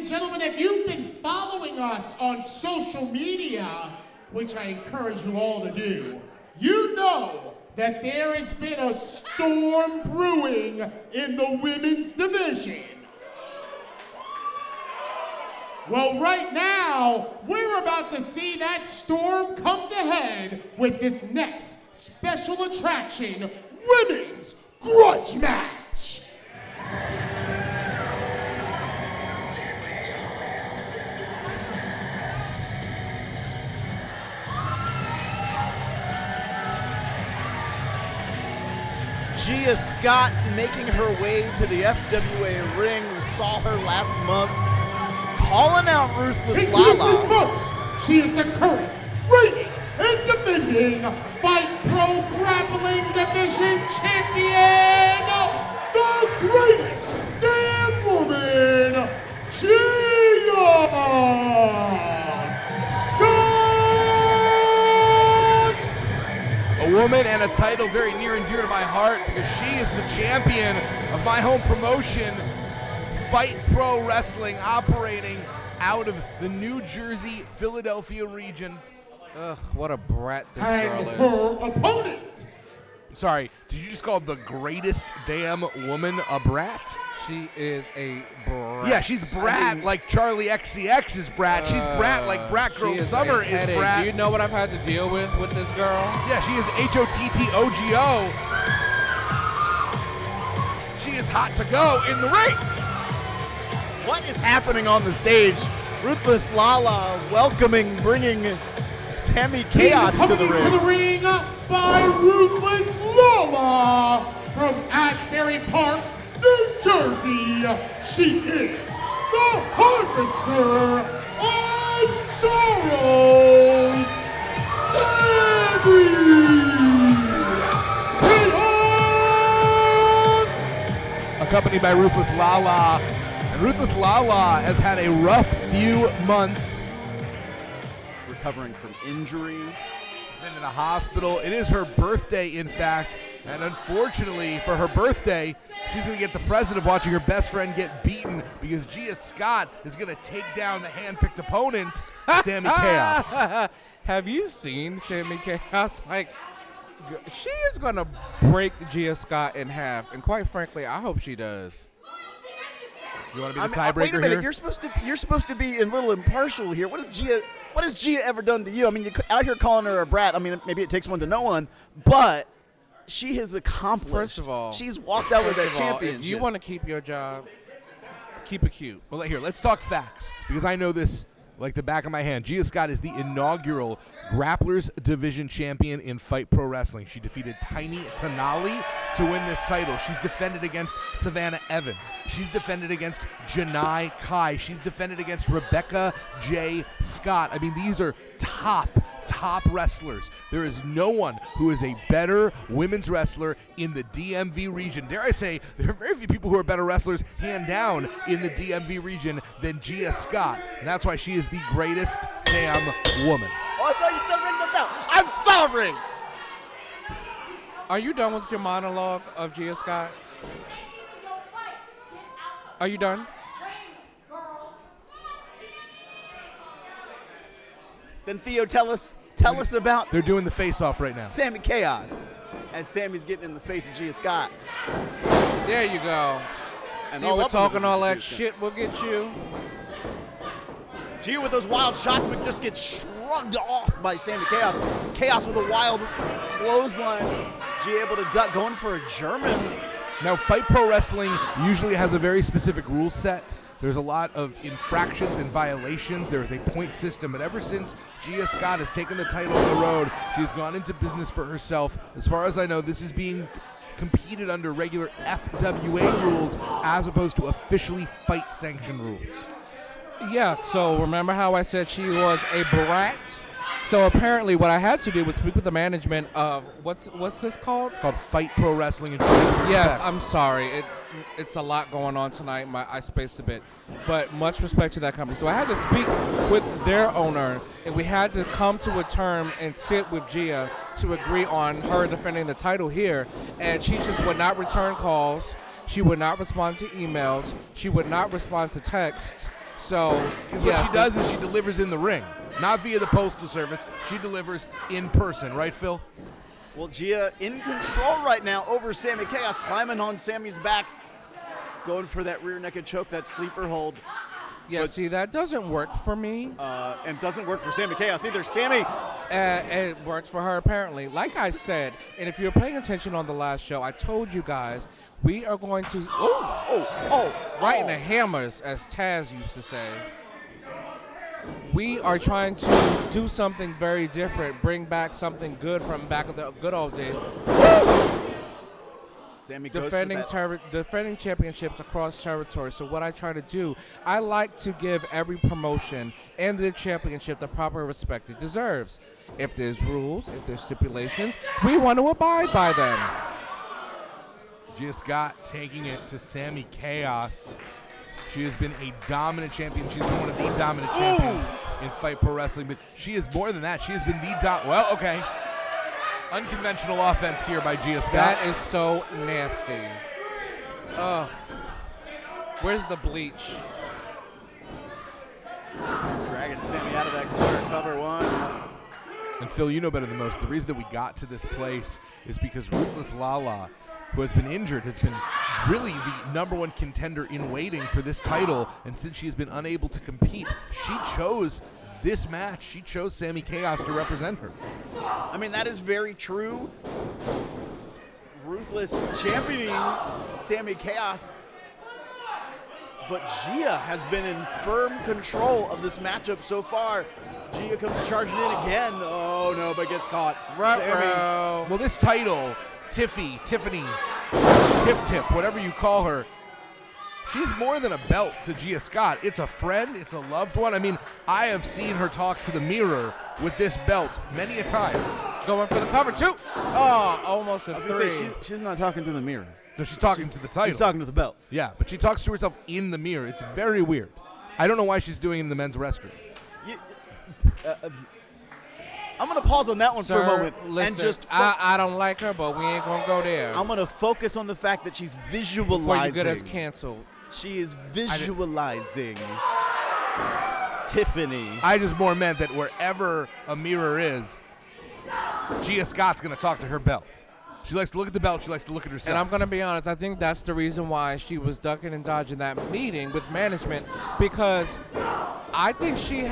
and gentlemen, if you've been following us on social media, which I encourage you all to do, you know that there has been a storm brewing in the women's division. Well, right now, we're about to see that storm come to head with this next special attraction, Women's Grudge Match. Gia Scott making her way to the FWA ring. We saw her last month calling out Ruthless Lala. First, she is the current reigning and defending Fight Pro Grappling Division champion, the greatest damn woman, Gia Scott! A woman and a title very near and dear to my heart because she is the champion of my home promotion, Fight Pro Wrestling, operating out of the New Jersey, Philadelphia region. Ugh, what a brat this And girl is. her opponent. Sorry, did you just call the greatest damn woman a brat? She is a brat. Yeah, she's brat like Charlie XCX is brat. She's brat like Brat Girl Summer is brat. Do you know what I've had to deal with this girl? Yeah, she is HOTTOGO. She is hot to go in the ring. What is happening on the stage? Ruthless Lala welcoming, bringing Sami Chaos to the ring. To the ring by Ruthless Lala from Asbury Park, New Jersey. She is the Harvester of Sorrows, Sami Chaos! Accompanied by Ruthless Lala. And Ruthless Lala has had a rough few months. Recovering from injury. She's been in a hospital. It is her birthday, in fact. And unfortunately for her birthday, she's going to get the present of watching her best friend get beaten because Gia Scott is going to take down the hand-picked opponent, Sami Chaos. Have you seen Sami Chaos? Like, she is going to break Gia Scott in half. And quite frankly, I hope she does. You want to be the tiebreaker wait a minute, here? you're supposed to be a little impartial here. What has Gia ever done to you? I mean, you're out here calling her a brat. I mean, maybe it takes one to know one, but she has accomplished. First of all, she's walked out with that championship. If you want to keep your job, keep it cute. Well, here, let's talk facts because I know this like the back of my hand. Gia Scott is the inaugural Grapplers Division champion in Fight Pro Wrestling. She defeated Tiny Tenali to win this title. She's defended against Savannah Evans. She's defended against Janai Kai. She's defended against Rebecca J. Scott. I mean, these are top wrestlers. There is no one who is a better women's wrestler in the DMV region. Dare I say, there are very few people who are better wrestlers, hand down, in the DMV region than Gia Scott. And that's why she is the greatest damn woman. Oh, I thought you said ring the bell. I'm sorry. Are you done with your monologue of Gia Scott? Are you done? Then Theo, tell us about They're doing the face-off right now. Sami Chaos, as Sami's getting in the face of Gia Scott. There you go. And See, all we're up in talking the all that distribution. shit. We'll get you. Gia with those wild shots would just get shrugged off by Sami Chaos. Chaos with a wild clothesline. Gia able to duck, going for a German. Now, Fight Pro Wrestling usually has a very specific rule set. There's a lot of infractions and violations. There is a point system. But ever since Gia Scott has taken the title on the road, she's gone into business for herself. As far as I know, this is being competed under regular FWA rules as opposed to officially fight sanction rules. Yeah, so remember how I said she was a brat? So apparently what I had to do was speak with the management of, what's this called? It's called Fight Pro Wrestling. And Yes, I'm sorry. It's a lot going on tonight. I spaced a bit. But much respect to that company. So I had to speak with their owner, and we had to come to a term and sit with Gia to agree on her defending the title here. And she just would not return calls. She would not respond to emails. She would not respond to texts. So, Because what she does is she delivers in the ring, not via the postal service. She delivers in person, right, Phil? Well, Gia in control right now over Sami Chaos, climbing on Sami's back, going for that rear naked choke, that sleeper hold. Yeah, see, that doesn't work for me. And doesn't work for Sami Chaos either. Sami. It works for her, apparently. Like I said, and if you're paying attention on the last show, I told you guys we are going to. Right in the hammers, as Taz used to say. We are trying to do something very different, bring back something good from back in the good old days. Sami goes for that. Defending championships across territory. So what I try to do, I like to give every promotion and the championship the proper respect it deserves. If there's rules, if there's stipulations, we want to abide by them. Gia Scott taking it to Sami Chaos. She has been a dominant champion. She's been one of the dominant champions in Fight Pro Wrestling. But she is more than that. She has been the unconventional offense here by Gia Scott. That is so nasty. Ugh. Where's the bleach? Dragging Sami out of that corner, cover one. And Phil, you know better than most. The reason that we got to this place is because Ruthless Lala, who has been injured, has been really the #1 contender in waiting for this title. And since she has been unable to compete, she chose this match. She chose Sami Chaos to represent her. I mean, that is very true. Ruthless championing Sami Chaos. But Gia has been in firm control of this matchup so far. Gia comes charging in again. Oh, no, but gets caught. Ruh-roh. Well, this title, Tiffany, Tiff, whatever you call her, she's more than a belt to Gia Scott. It's a friend. It's a loved one. I mean, I have seen her talk to the mirror with this belt many a time. Going for the cover, too. Oh, almost a I was three. going to say, she's not talking to the mirror. No, she's talking to the title. She's talking to the belt. Yeah, but she talks to herself in the mirror. It's very weird. I don't know why she's doing it in the men's restroom. I'm going to pause on that one for a moment. Listen, and just I don't like her, but we ain't going to go there. I'm going to focus on the fact that she's visualizing. Before you get us canceled. She is visualizing Tiffany. I just more meant that wherever a mirror is, Gia Scott's going to talk to her belt. She likes to look at the belt. She likes to look at herself. And I'm going to be honest, I think that's the reason why she was ducking and dodging that meeting with management, because I think she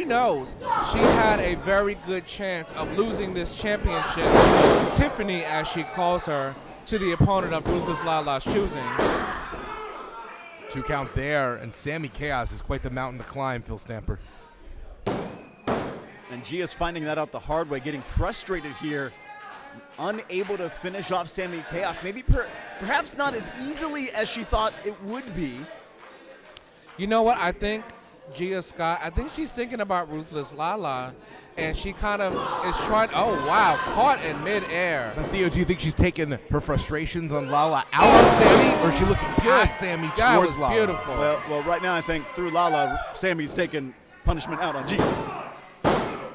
knows she had a very good chance of losing this championship, Tiffany, as she calls her, to the opponent of Ruthless Lala's choosing. 2 count there, and Sami Chaos is quite the mountain to climb, Phil Stamper. And Gia's finding that out the hard way, getting frustrated here, unable to finish off Sami Chaos. Maybe perhaps not as easily as she thought it would be. You know what? I think Gia Scott, I think she's thinking about Ruthless Lala, and she kind of is trying. Oh, wow. Caught in midair. But Theo, do you think she's taking her frustrations on Lala out on Sami, or is she looking past Sami towards Lala? Beautiful. Well, right now I think through Lala, Sami's taking punishment out on Gia.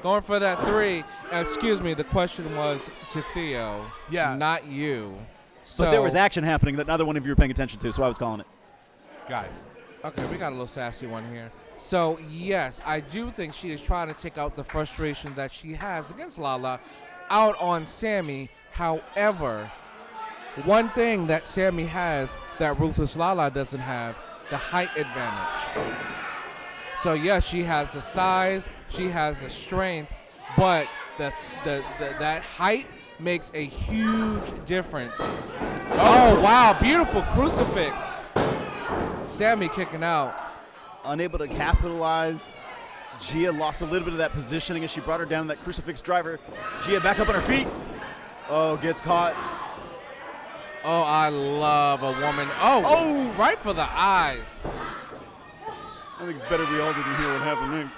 Going for that 3. Excuse me, the question was to Theo, not you. But there was action happening that neither one of you were paying attention to, so I was calling it. Guys. Okay, we got a little sassy one here. So, yes, I do think she is trying to take out the frustration that she has against Lala out on Sami. However, one thing that Sami has that Ruthless Lala doesn't have, the height advantage. So, yes, she has the size, she has the strength, but that height makes a huge difference. Oh, wow, beautiful crucifix. Sami kicking out. Unable to capitalize. Gia lost a little bit of that positioning as she brought her down in that crucifix driver. Gia back up on her feet. Oh, gets caught. Oh, I love a woman. Oh, right for the eyes. I think it's better we all didn't hear what happened.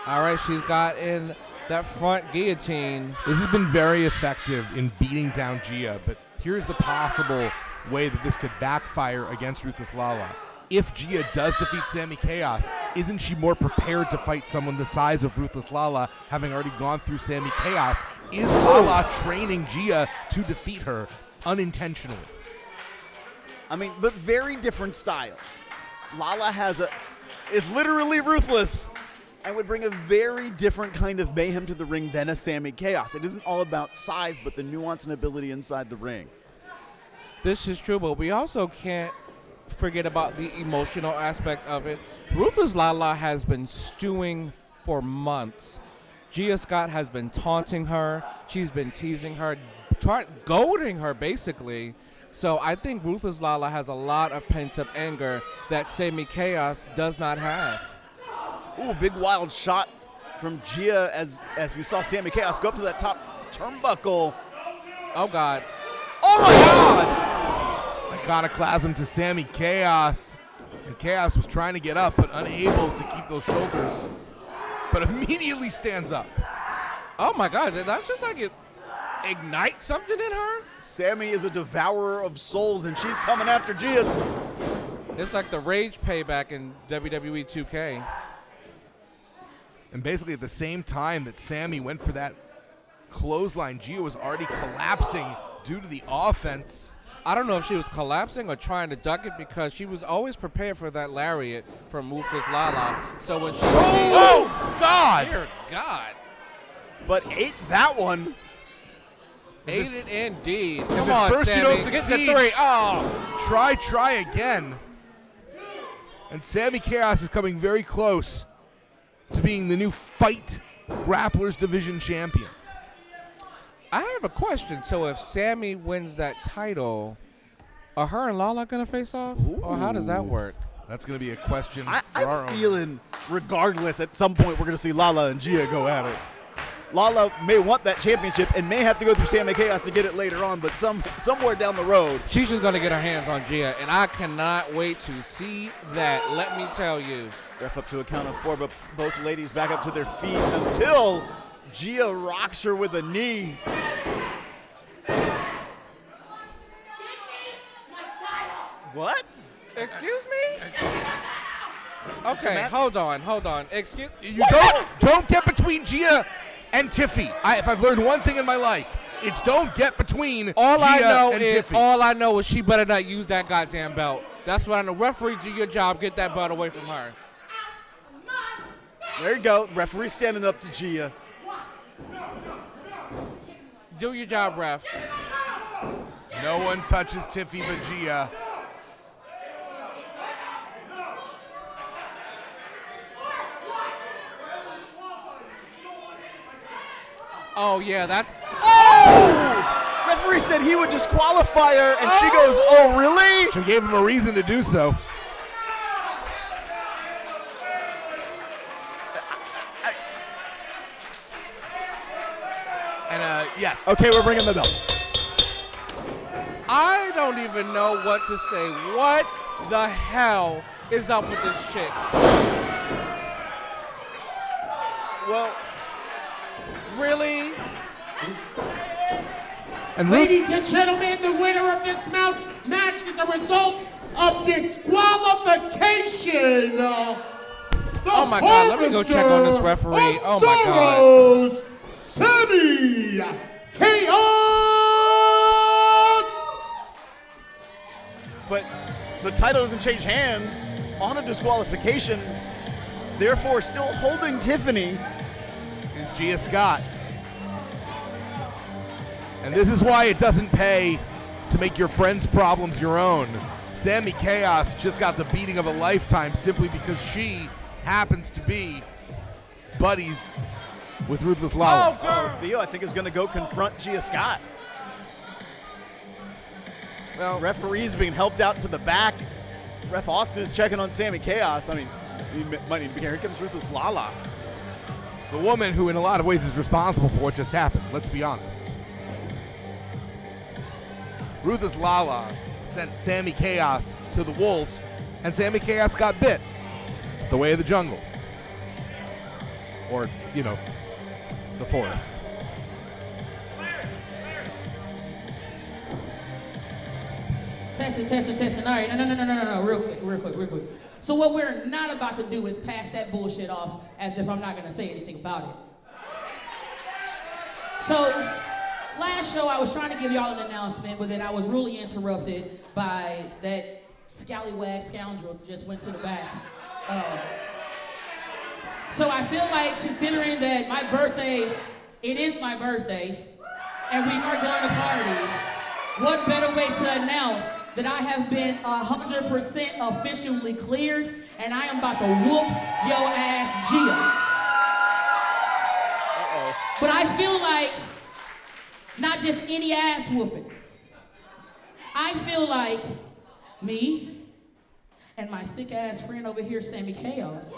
All right, she's got in that front guillotine. This has been very effective in beating down Gia, but here's the possible way that this could backfire against Ruthless Lala. If Gia does defeat Sami Chaos, isn't she more prepared to fight someone the size of Ruthless Lala, having already gone through Sami Chaos? Is Lala training Gia to defeat her unintentionally? I mean, but very different styles. Lala has is literally ruthless and would bring a very different kind of mayhem to the ring than a Sami Chaos. It isn't all about size, but the nuance and ability inside the ring. This is true, but we also can't forget about the emotional aspect of it. Ruthless Lala has been stewing for months. Gia Scott has been taunting her. She's been teasing her, goading her basically. So I think Ruthless Lala has a lot of pent-up anger that Sami Chaos does not have. Ooh, big wild shot from Gia as we saw Sami Chaos go up to that top turnbuckle. Oh, God. Oh, my God! Iconoclasm to Sami Chaos. And Chaos was trying to get up, but unable to keep those shoulders. But immediately stands up. Oh, my God. Did that just like ignite something in her? Sami is a devourer of souls, and she's coming after Gia's. It's like the Rage payback in WWE 2K. And basically at the same time that Sami went for that clothesline, Gia was already collapsing due to the offense. I don't know if she was collapsing or trying to duck it because she was always prepared for that lariat from Ruthless Lala. So when she Oh, God! Dear God. But ate that one. Ate it indeed. If Come at on, first you Sami. don't Get the succeed, 3. Oh. try again. And Sami Chaos is coming very close to being the new Fight Grapplers Division champion. I have a question. So if Sami wins that title, are her and Lala going to face off? Or how does that work? That's going to be a question for our I'm own. feeling, regardless, at some point we're going to see Lala and Gia go at it. Lala may want that championship and may have to go through Sami Chaos to get it later on, but somewhere down the road. She's just going to get her hands on Gia, and I cannot wait to see that. Let me tell you. Ref up to a count of 4, but both ladies back up to their feet until Gia rocks her with a knee. What? Excuse me? Okay, hold on. Excuse You don't get between Gia and Tiffy. If I've learned one thing in my life, it's don't get between all Gia and Tiffy. All I know is she better not use that goddamn belt. That's what I know. Referee, do your job. Get that belt away from her. There you go. Referee standing up to Gia. Do your job, ref. No one touches Tiffy but Gia. Oh, yeah, that's... Oh! Referee said he would disqualify her, and she goes, oh, really? She gave him a reason to do so. And, yes. Okay, we're bringing the belt. I don't even know what to say. What the hell is up with this chick? Well, really? And Ladies and gentlemen, the winner of this match is a result of disqualification. Oh my God, let me go check on this referee. Oh my God. Sami Chaos! but the title doesn't change hands on a disqualification. Therefore, still holding Tiffany is Gia Scott. And this is why it doesn't pay to make your friends' problems your own. Sami Chaos just got the beating of a lifetime simply because she happens to be buddies with Ruthless Lala. Oh, Theo, I think, is going to go confront Gia Scott. Well, referee's being helped out to the back. Ref Austin is checking on Sami Chaos. I mean, he might need to be here. Here comes Ruthless Lala. The woman who in a lot of ways is responsible for what just happened, let's be honest. Ruthless Lala sent Sami Chaos to the wolves, and Sami Chaos got bit. It's the way of the jungle. Or, you know, the forest. Testing. All right, no. Real quick. So what we're not about to do is pass that bullshit off as if I'm not going to say anything about it. So last show I was trying to give y'all an announcement, but then I was rudely interrupted by that scallywag scoundrel who just went to the back. So I feel like, considering that my birthday, it is my birthday, and we are going to party, what better way to announce that I have been 100% officially cleared, and I am about to whoop your ass, Gia. But I feel like not just any ass whooping. I feel like me and my thick ass friend over here, Sami Chaos,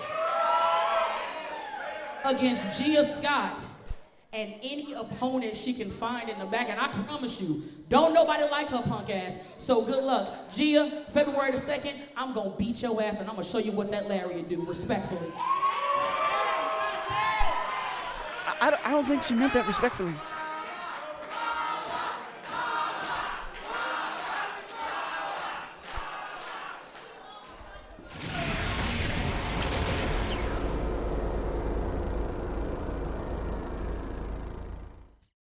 against Gia Scott and any opponent she can find in the back. And I promise you, don't nobody like her punk ass. So good luck. Gia, February the 2nd, I'm gonna beat your ass and I'm gonna show you what that lariat do, respectfully. I don't think she meant that respectfully.